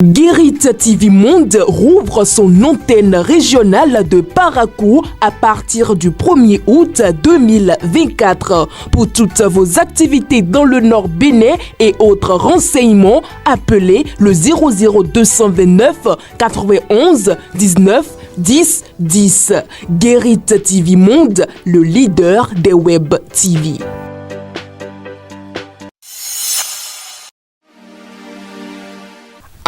Guérit TV Monde rouvre son antenne régionale de Parakou à partir du 1er août 2024. Pour toutes vos activités dans le Nord Bénin et autres renseignements, appelez le 00229 91 19 10 10. Guérit TV Monde, le leader des Web TV.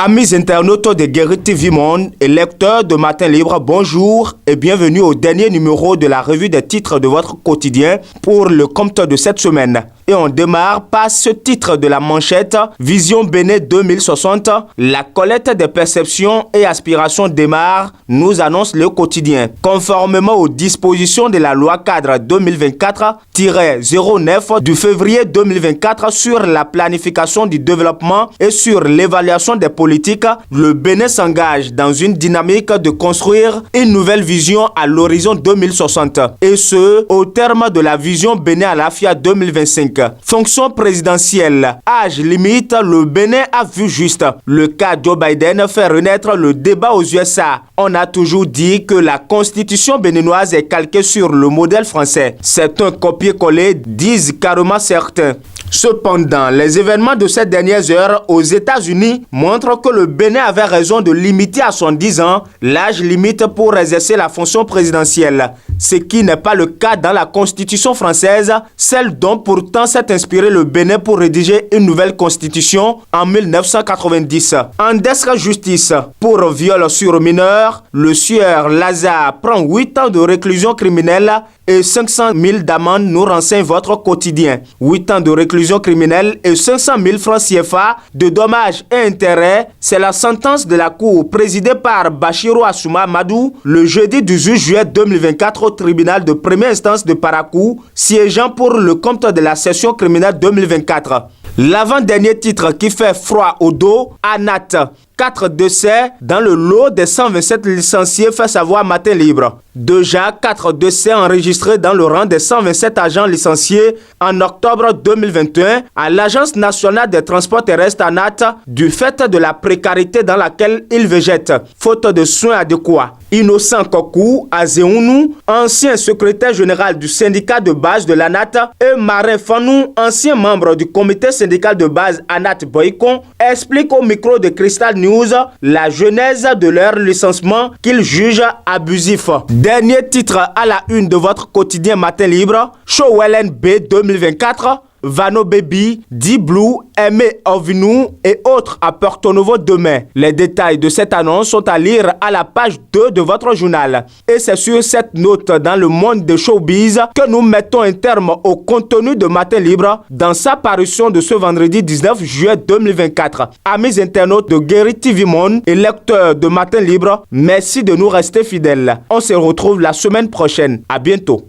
Amis internautes de Guérit TV Monde et lecteurs de Matin Libre, bonjour et bienvenue au dernier numéro de la revue des titres de votre quotidien pour le compte de cette semaine. Et on démarre par ce titre de la manchette « Vision Bénin 2060 ». La collecte des perceptions et aspirations démarre, nous annonce le quotidien. Conformément aux dispositions de la loi cadre 2024-09 du février 2024 sur la planification du développement et sur l'évaluation des politiques, le Bénin s'engage dans une dynamique de construire une nouvelle vision à l'horizon 2060. Et ce, au terme de la vision Bénin Alafia 2025. Fonction présidentielle, âge limite, le Bénin a vu juste. Le cas Joe Biden fait renaître le débat aux USA. On a toujours dit que la constitution béninoise est calquée sur le modèle français. C'est un copier-coller, disent carrément certains. Cependant, les événements de ces dernières heures aux États-Unis montrent que le Bénin avait raison de limiter à 70 ans l'âge limite pour exercer la fonction présidentielle, ce qui n'est pas le cas dans la Constitution française, celle dont pourtant s'est inspiré le Bénin pour rédiger une nouvelle constitution en 1990. En Desque Justice, pour viol sur mineur, le sieur Lazare prend 8 ans de réclusion criminelle et 500 000 d'amende, nous renseigne votre quotidien. 8 ans de réclusion criminelle et 500 000 francs CFA de dommages et intérêts, c'est la sentence de la Cour présidée par Bachirou Assouma Madou le jeudi 18 juillet 2024 au tribunal de première instance de Parakou, siégeant pour le compte de la session criminelle 2024. L'avant-dernier titre qui fait froid au dos, ANAT. 4 décès dans le lot des 127 licenciés, fait savoir Matin Libre. Déjà, 4 décès enregistrés dans le rang des 127 agents licenciés en octobre 2021 à l'Agence nationale des transports terrestres ANAT du fait de la précarité dans laquelle ils végètent, faute de soins adéquats. Innocent Kokou Azéounou, ancien secrétaire général du syndicat de base de l'ANAT, et Marin Fanou, ancien membre du comité syndical de base ANAT Boycon, expliquent au micro de Crystal News la genèse de leur licenciement qu'ils jugent abusif. Dernier titre à la une de votre quotidien Matin Libre, Show LNB 2024. Vano Baby, D-Blue, Aimé Ovinu et autres à Porto Novo demain. Les détails de cette annonce sont à lire à la page 2 de votre journal. Et c'est sur cette note dans le monde de showbiz que nous mettons un terme au contenu de Matin Libre dans sa parution de ce vendredi 19 juillet 2024. Amis internautes de Guérit TV Monde et lecteurs de Matin Libre, merci de nous rester fidèles. On se retrouve la semaine prochaine. À bientôt.